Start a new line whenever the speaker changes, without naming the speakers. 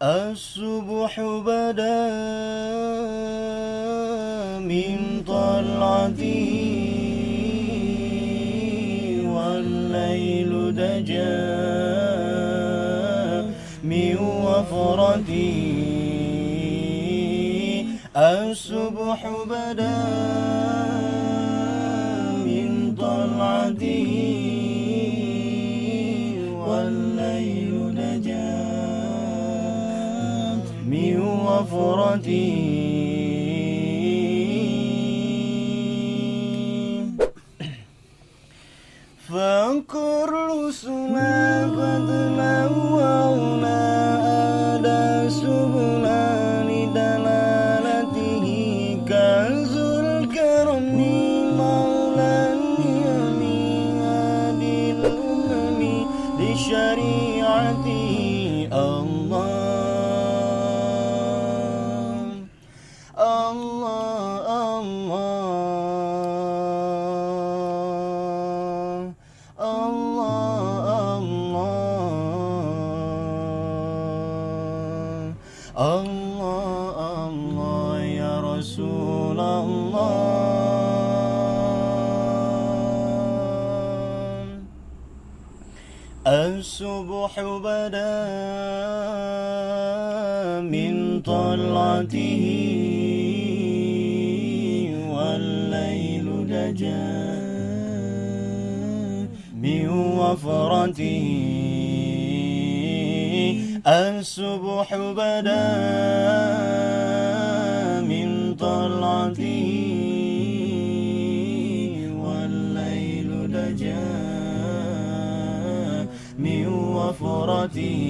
الصبح بدا من طلعته والليل دجا من وفرته الصبح بدا من طلعته والليل دجا من وفرته فانكر رسلا قد نوعنا أدى سبلا لدلالته كنز الكرم مولى اليمين هادي الأمم لشريعته الصبح بدا من طلعته والليل دجا من وفرته الصبح بدا من طلعته والليل دجا من وفرته